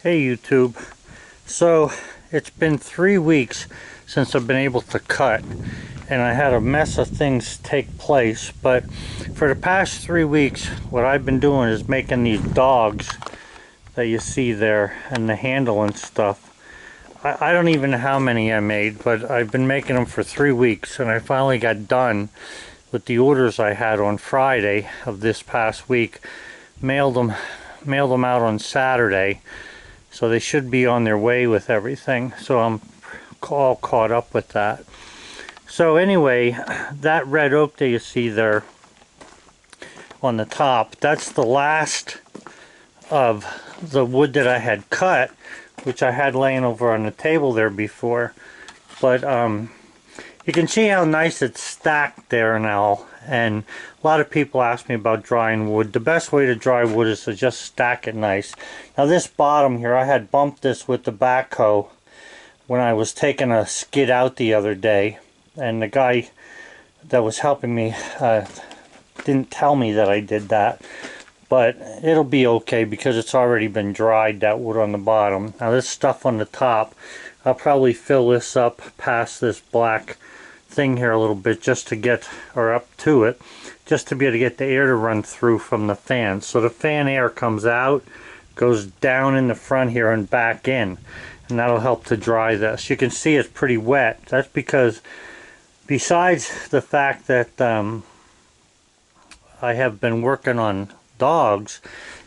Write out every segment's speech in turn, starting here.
Hey YouTube. So it's been 3 weeks since I've been able to cut, and I had a mess of things take place, but for the past 3 weeks what I've been doing is making these dogs that you see there and the handle and stuff. I don't even know how many I made, but I've been making them for 3 weeks, and I finally got done with the orders I had on Friday of this past week. Mailed them out on Saturday. So they should be on their way with everything. So I'm all caught up with that. So anyway, that red oak that you see there on the top, that's the last of the wood that I had cut, which I had laying over on the table there before. But you can see how nice it's stacked there now. And a lot of people ask me about drying wood. The best way to dry wood is to just stack it nice. Now this bottom here, I had bumped this with the backhoe when I was taking a skid out the other day. And the guy that was helping me didn't tell me that I did that. But it'll be okay because it's already been dried, that wood on the bottom. Now this stuff on the top, I'll probably fill this up past this black thing here a little bit just to get, or up to it, just to be able to get the air to run through from the fan. So the fan air comes out, goes down in the front here and back in, and that'll help to dry this. You can see it's pretty wet. That's because besides the fact that I have been working on dogs,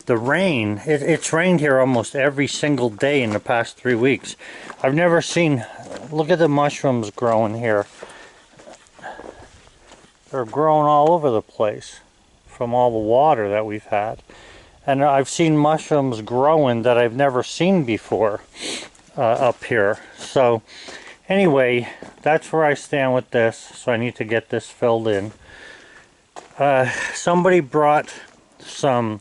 the rain, it's rained here almost every single day in the past 3 weeks. I've never seen, look at the mushrooms growing here. They're growing all over the place from all the water that we've had. And I've seen mushrooms growing that I've never seen before up here. So anyway, that's where I stand with this. So I need to get this filled in. Somebody brought some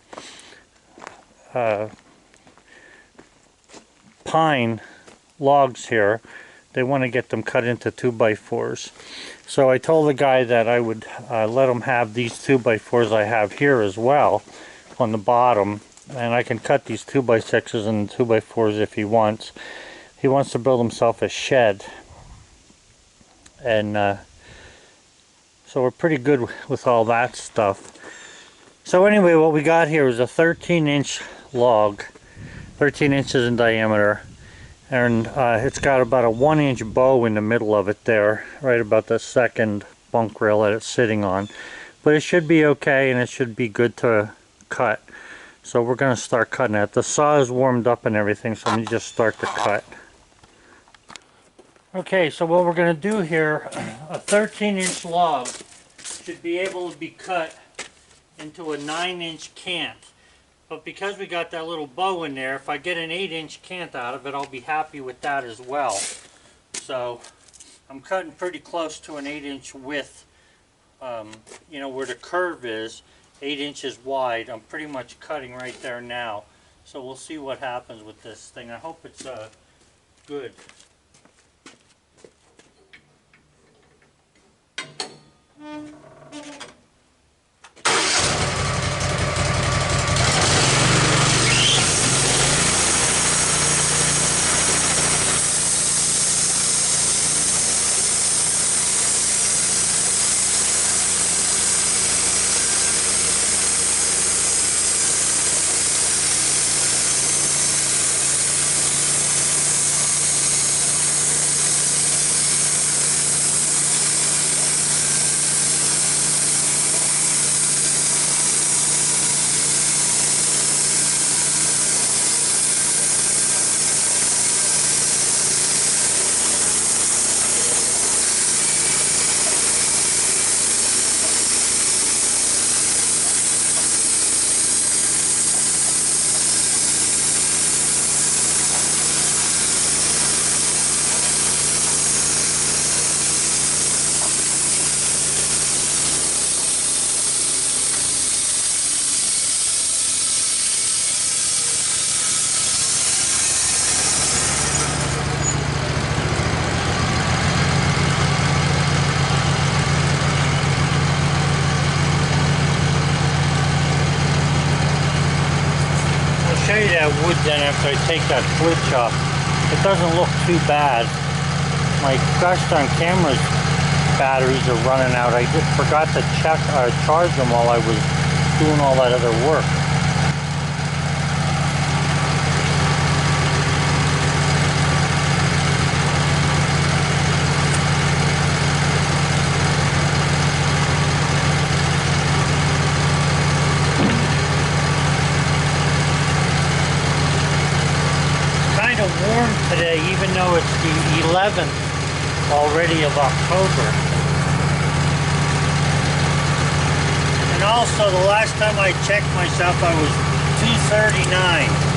pine logs here. They want to get them cut into 2x4s. So I told the guy that I would let him have these 2x4s I have here as well on the bottom, and I can cut these 2x6s and 2x4s if he wants. He wants to build himself a shed, and so we're pretty good with all that stuff. So anyway, what we got here is a 13-inch log, 13 inches in diameter, and it's got about a 1-inch bow in the middle of it there, right about the second bunk rail that it's sitting on. But it should be okay, and it should be good to cut. So we're going to start cutting it. The saw is warmed up and everything, so let me just start to cut. Okay, so what we're going to do here, a 13-inch log should be able to be cut into a 9-inch cant. But because we got that little bow in there, if I get an 8-inch cant out of it, I'll be happy with that as well. So I'm cutting pretty close to an 8-inch width. You know, where the curve is, 8 inches wide. I'm pretty much cutting right there now. So we'll see what happens with this thing. I hope it's good. that wood then after I take that flitch off. It doesn't look too bad. My gosh darn camera's batteries are running out. I just forgot to charge them while I was doing all that other work. Kind of warm today, even though it's the 11th already of October. And also, the last time I checked myself, I was 239.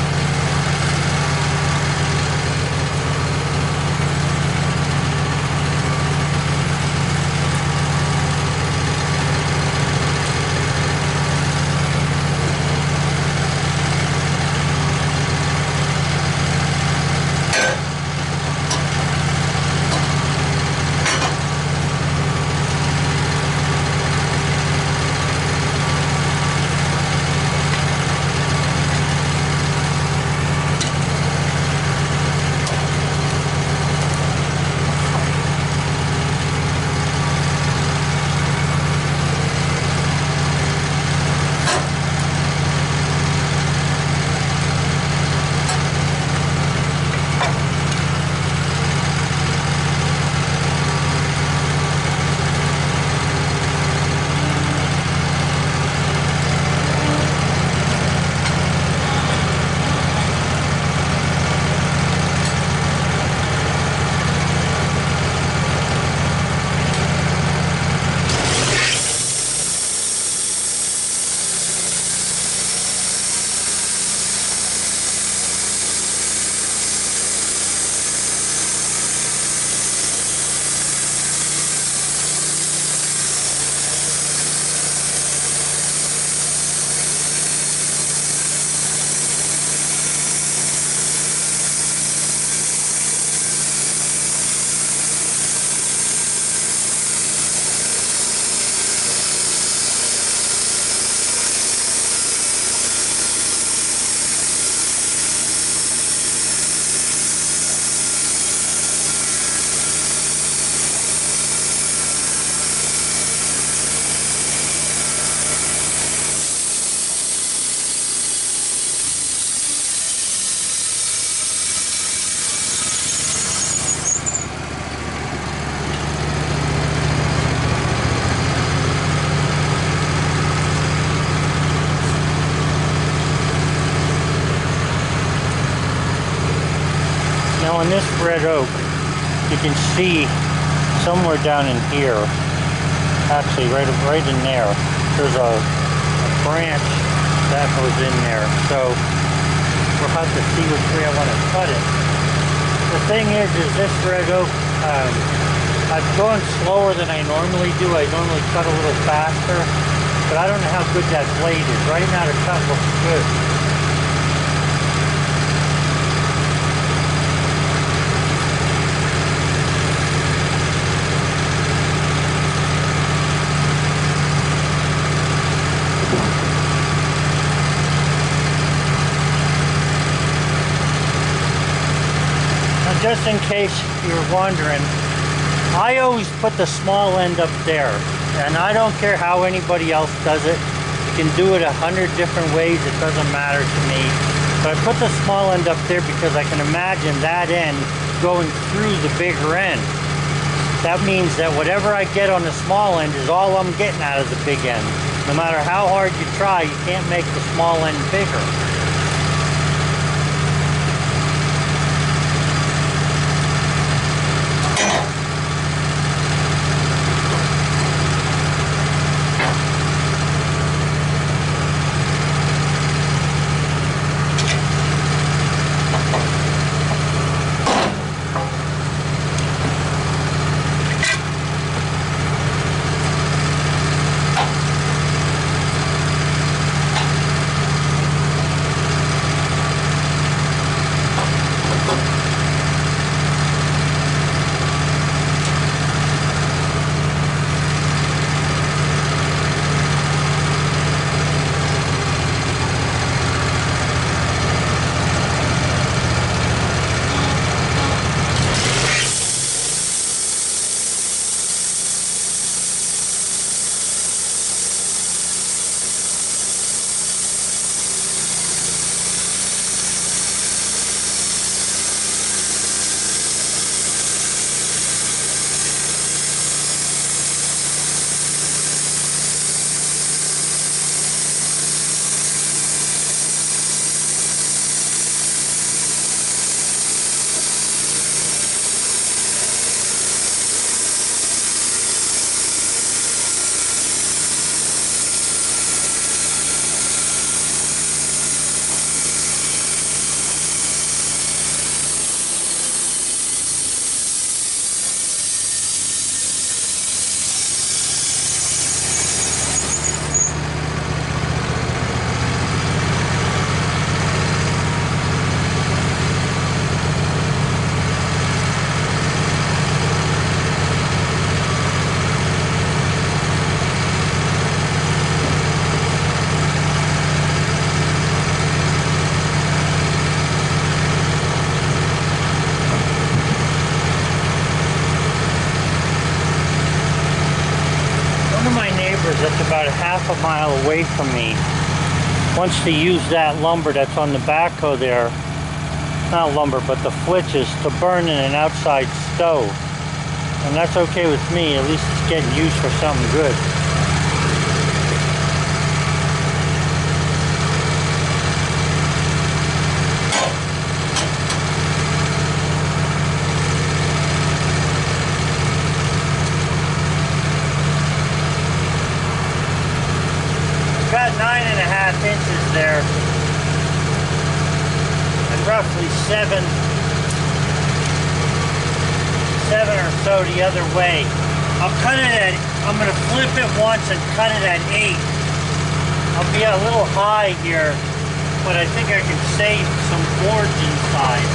Now on this red oak, you can see somewhere down in here, actually right in there, there's a branch that goes in there. So we'll have to see which way I want to cut it. The thing is this red oak, I've gone slower than I normally do. I normally cut a little faster, but I don't know how good that blade is. Right now the cut looks good. Just in case you're wondering, I always put the small end up there, and I don't care how anybody else does it. You can do it 100 different ways, it doesn't matter to me. But I put the small end up there because I can imagine that end going through the bigger end. That means that whatever I get on the small end is all I'm getting out of the big end. No matter how hard you try, you can't make the small end bigger. half a mile away from me wants to use that lumber that's on the backhoe there, not lumber, but the flitches, to burn in an outside stove. And that's okay with me, at least it's getting used for something good. Got 9.5 inches there, and roughly seven or so the other way. I'll cut it at, I'm going to flip it once and cut it at 8. I'll be a little high here, but I think I can save some boards inside.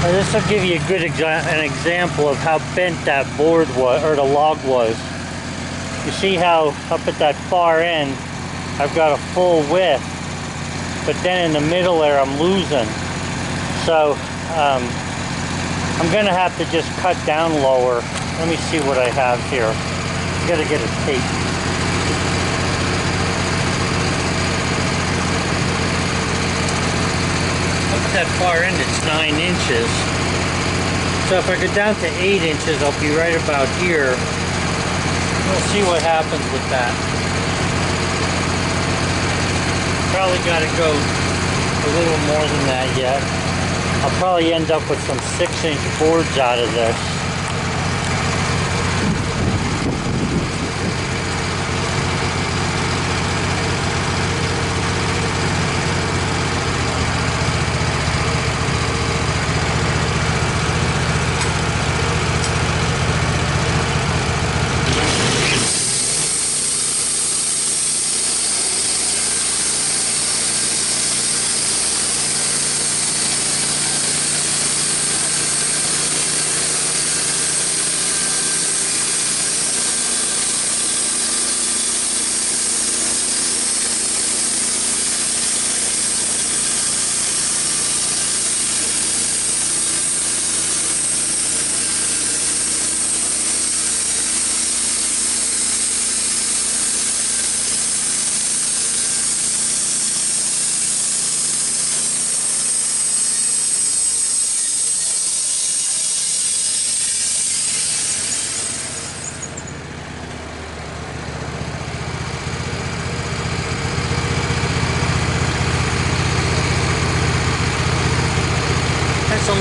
This will give you a good an example of how bent that board was, or the log was. You see how up at that far end, I've got a full width, but then in the middle there I'm losing. So I'm gonna have to just cut down lower. Let me see what I have here. I gotta get a tape. That far end, it's 9 inches. So if I go down to 8 inches, I'll be right about here. We'll see what happens with that. Probably got to go a little more than that yet. I'll probably end up with some 6-inch boards out of this.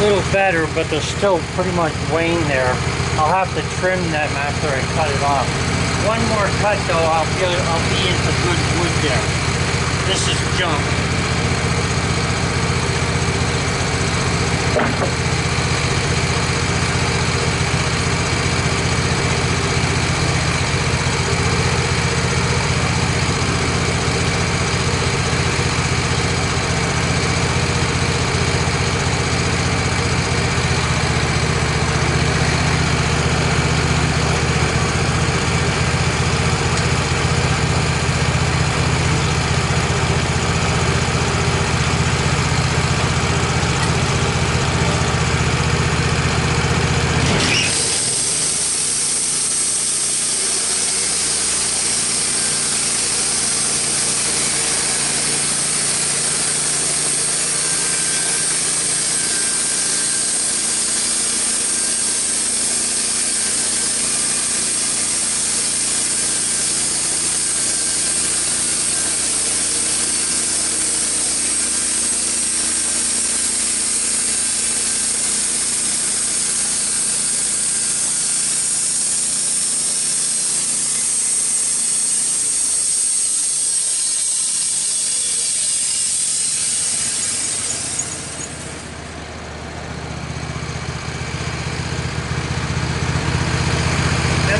little better, but they're still pretty much weighing there. I'll have to trim them after I cut it off. One more cut though, I'll be into good wood there. This is junk.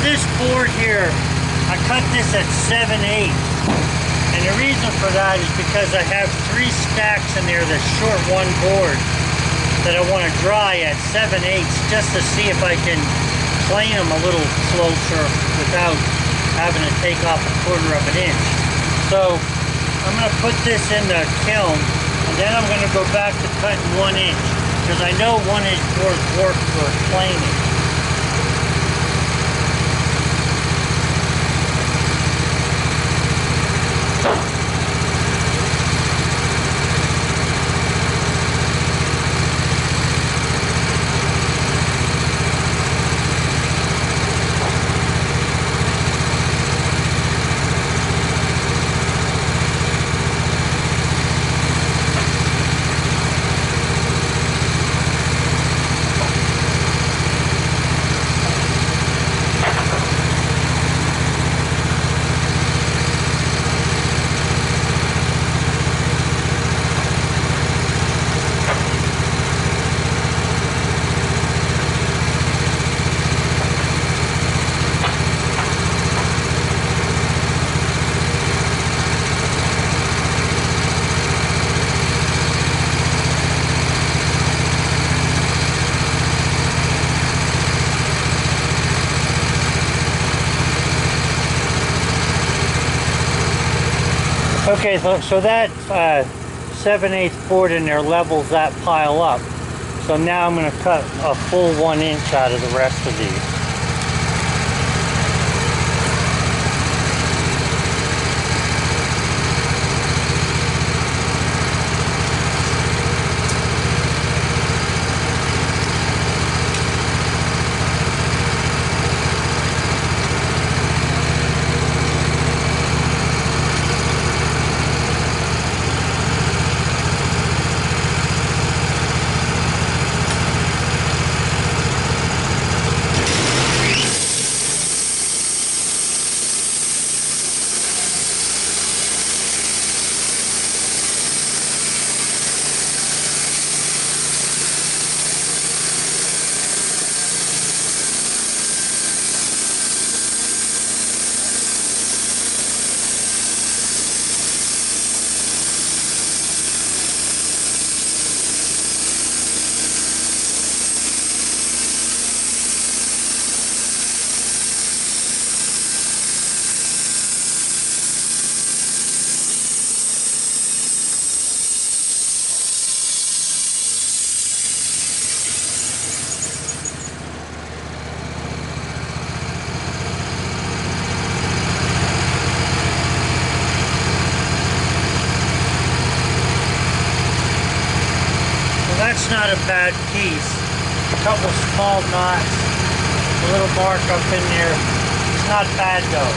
This board here, I cut this at 7/8, and the reason for that is because I have 3 stacks in there that short one board that I want to dry at 7/8 just to see if I can plane them a little closer without having to take off 1/4 of an inch. So I'm going to put this in the kiln, and then I'm going to go back to cutting 1 inch because I know 1 inch boards work for planing. Okay, so that 7/8 board in there levels that pile up. So now I'm going to cut a full 1 inch out of the rest of these. That's not a bad piece. A couple small knots, a little mark up in there. It's not bad though.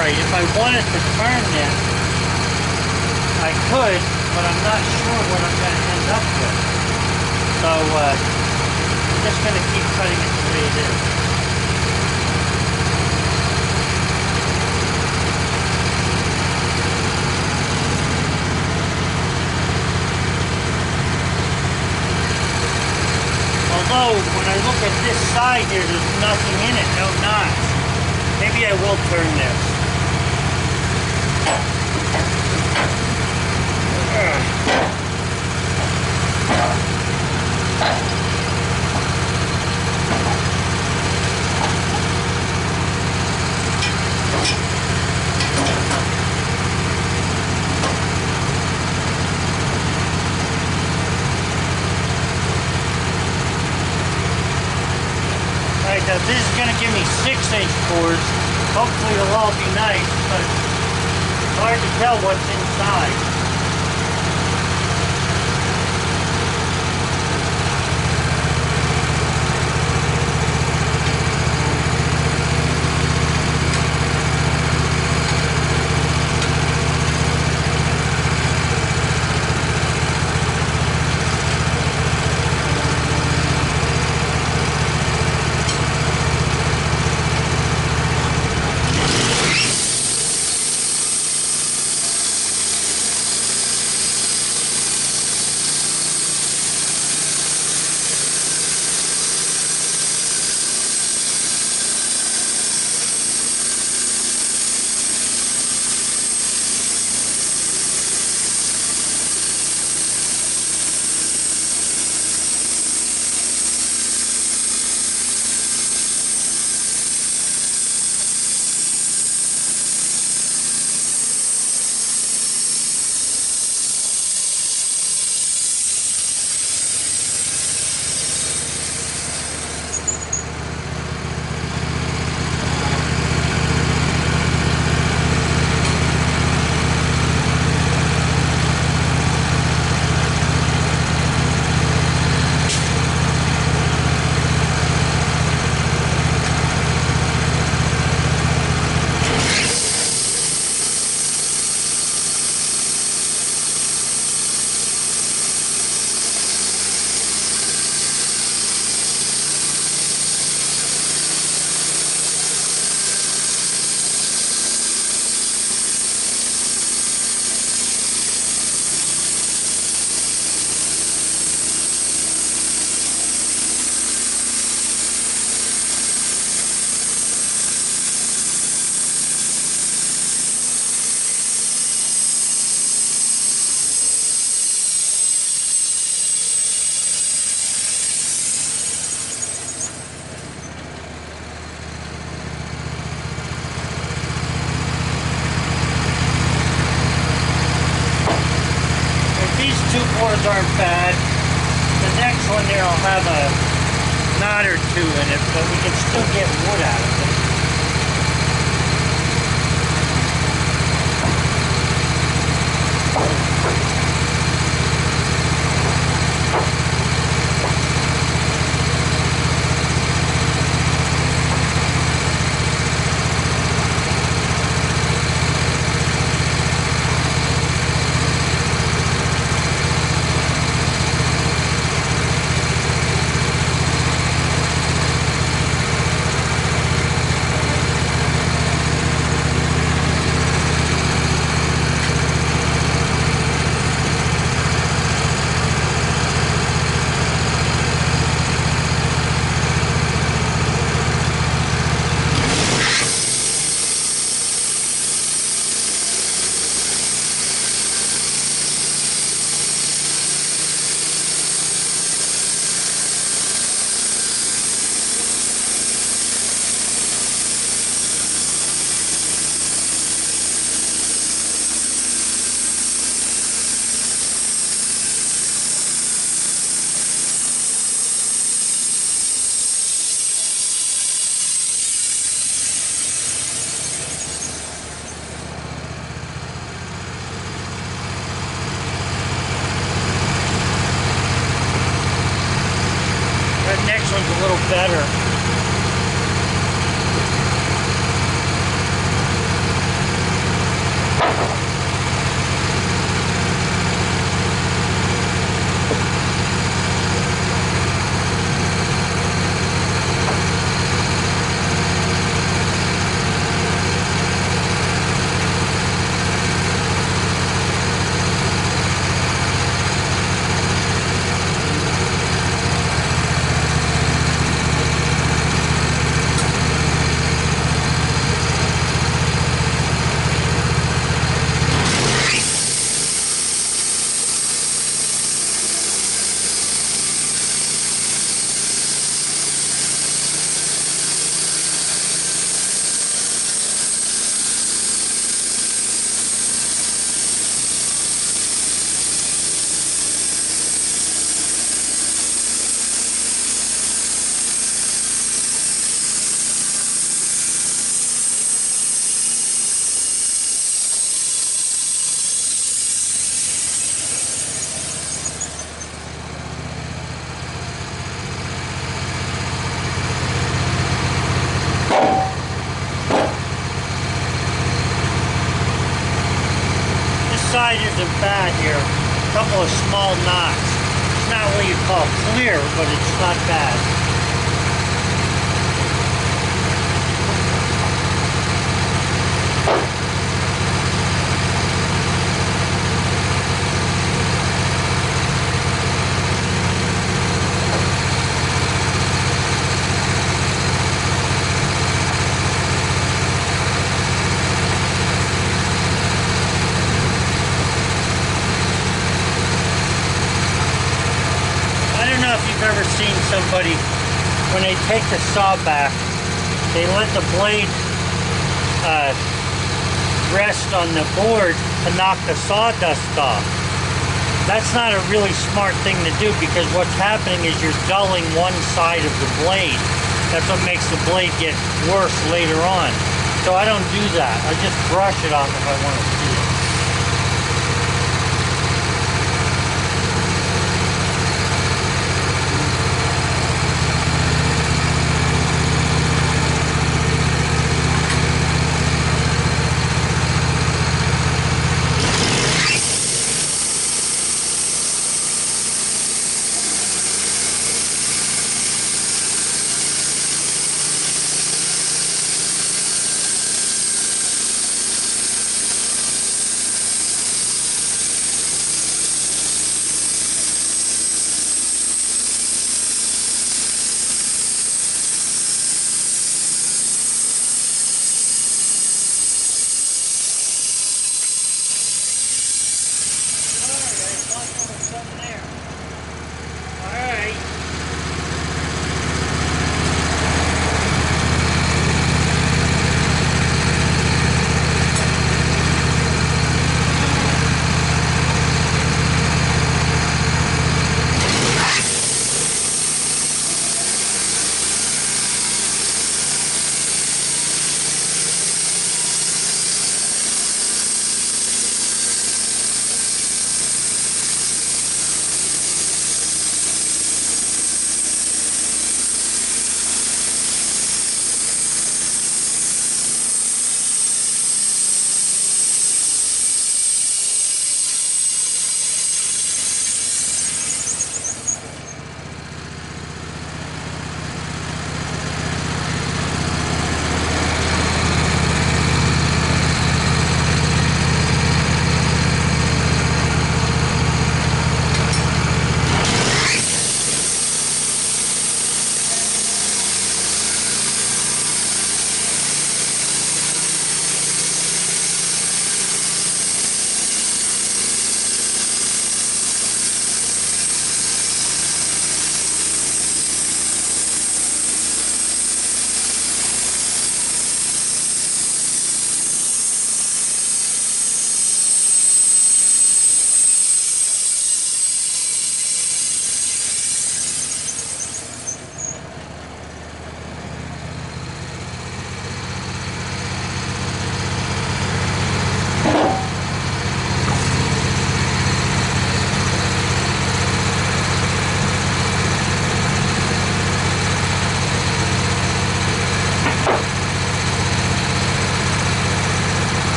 right. If I wanted to turn this, I could, but I'm not sure what I'm going to end up with. So I'm just going to keep cutting it the way it is. Although, when I look at this side here, there's nothing in it, no knots. Maybe I will turn this. Alright, now this is going to give me 6-inch cores. Hopefully it'll all be nice, but it's hard to tell what's inside. Boards aren't bad. The next one there will have a knot or two in it, but we can still get wood out of it. A little better. side isn't bad here. A couple of small knots. It's not what you call clear, but it's not bad. I don't know if you've ever seen somebody, when they take the saw back, they let the blade rest on the board to knock the sawdust off. That's not a really smart thing to do, because what's happening is you're dulling one side of the blade. That's what makes the blade get worse later on. So I don't do that. I just brush it off if I want to see it.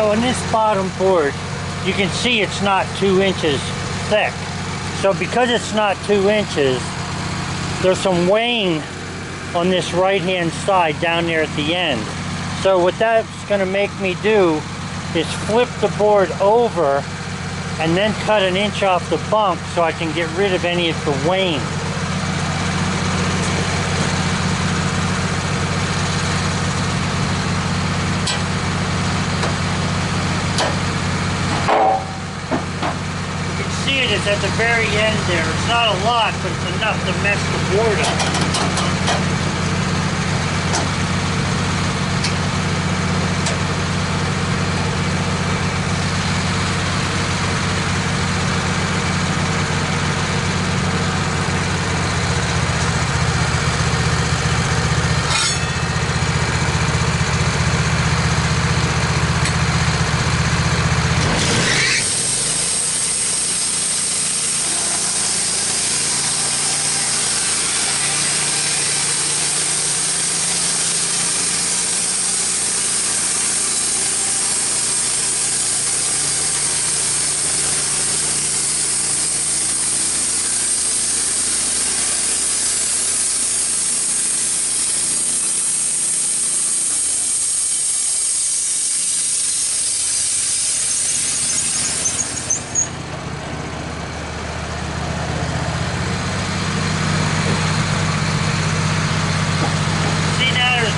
Now on this bottom board, you can see it's not 2 inches thick. So because it's not 2 inches, there's some weighing on this right hand side down there at the end. So what that's going to make me do is flip the board over and then cut 1 inch off the bunk so I can get rid of any of the weighing. You can see it's at the very end there. It's not a lot, but it's enough to mess the board up.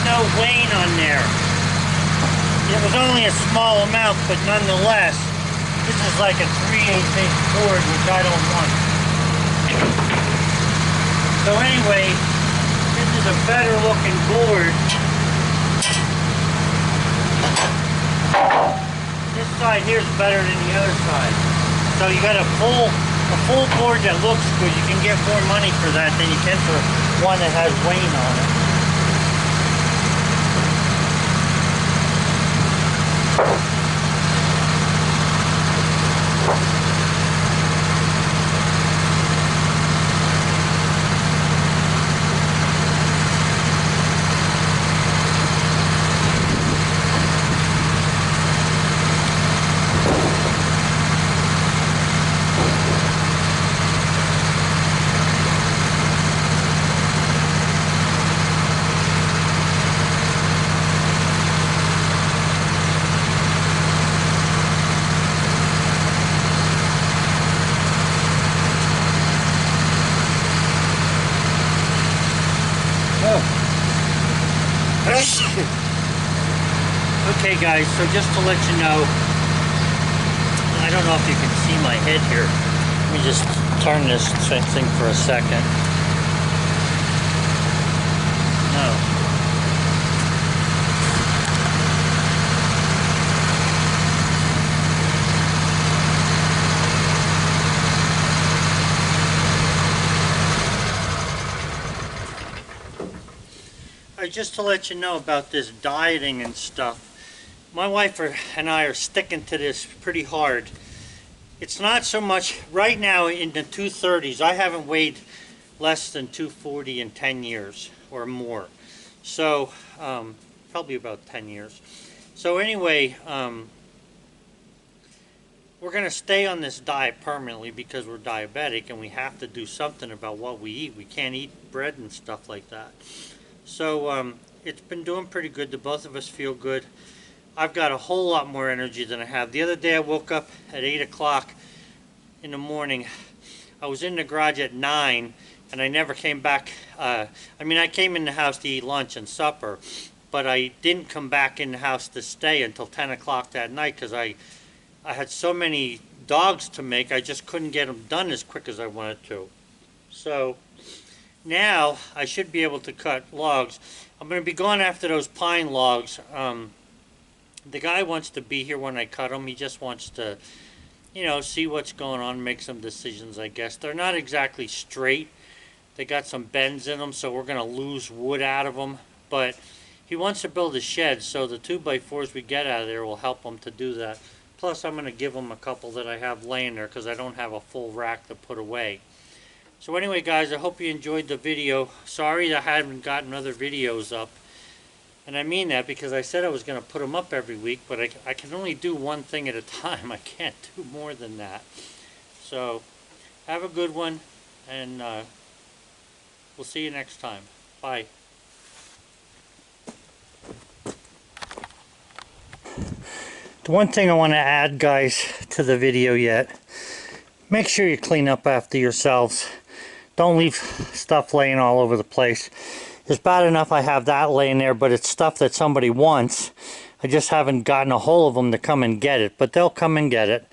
No weighing on there. It was only a small amount, but nonetheless, this is like a 3/8 inch board, which I don't want. So anyway, this is a better looking board. This side here is better than the other side. So you got a full board that looks good. You can get more money for that than you can for one that has weighing on it. Okay guys, so just to let you know, I don't know if you can see my head here. Let me just turn this thing for a second. No. Just to let you know about this dieting and stuff, my wife and I are sticking to this pretty hard. It's not so much right now in the 230s. I haven't weighed less than 240 in 10 years or more, so probably about 10 years. So anyway, we're going to stay on this diet permanently because we're diabetic and we have to do something about what we eat. We can't eat bread and stuff like that. So it's been doing pretty good. The both of us feel good. I've got a whole lot more energy than I have. The other day I woke up at 8 o'clock in the morning. I was in the garage at 9 and I never came back. I mean, I came in the house to eat lunch and supper, but I didn't come back in the house to stay until 10 o'clock that night because I had so many dogs to make. I just couldn't get them done as quick as I wanted to. So now I should be able to cut logs. I'm going to be going after those pine logs. The guy wants to be here when I cut them. He just wants to, you know, see what's going on, make some decisions, I guess. They're not exactly straight. They got some bends in them, so we're going to lose wood out of them. But he wants to build a shed, so the 2x4s we get out of there will help him to do that. Plus, I'm going to give him a couple that I have laying there because I don't have a full rack to put away. So anyway guys, I hope you enjoyed the video. Sorry I haven't gotten other videos up. And I mean that because I said I was going to put them up every week, but I can only do one thing at a time. I can't do more than that. So, have a good one, and we'll see you next time. Bye. The one thing I want to add, guys, to the video yet, make sure you clean up after yourselves. Don't leave stuff laying all over the place. It's bad enough I have that laying there, but it's stuff that somebody wants. I just haven't gotten a hold of them to come and get it, but they'll come and get it.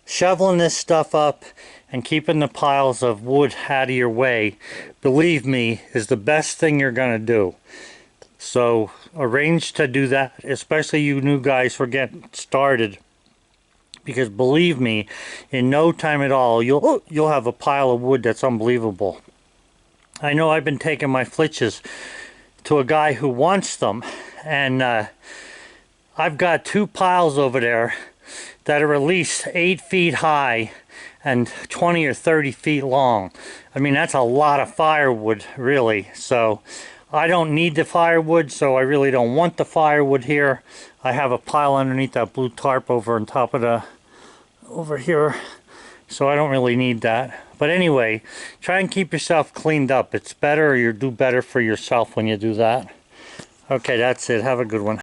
Shoveling this stuff up and keeping the piles of wood out of your way, believe me, is the best thing you're going to do. So arrange to do that, especially you new guys who are getting started. Because believe me, in no time at all, you'll have a pile of wood that's unbelievable. I know I've been taking my flitches to a guy who wants them, and I've got 2 piles over there that are at least 8 feet high and 20 or 30 feet long. I mean, that's a lot of firewood, really. So I don't need the firewood, so I really don't want the firewood here. I have a pile underneath that blue tarp over on top of over here, so I don't really need that. But anyway, try and keep yourself cleaned up. It's better, or you do better for yourself when you do that. Okay, that's it. Have a good one.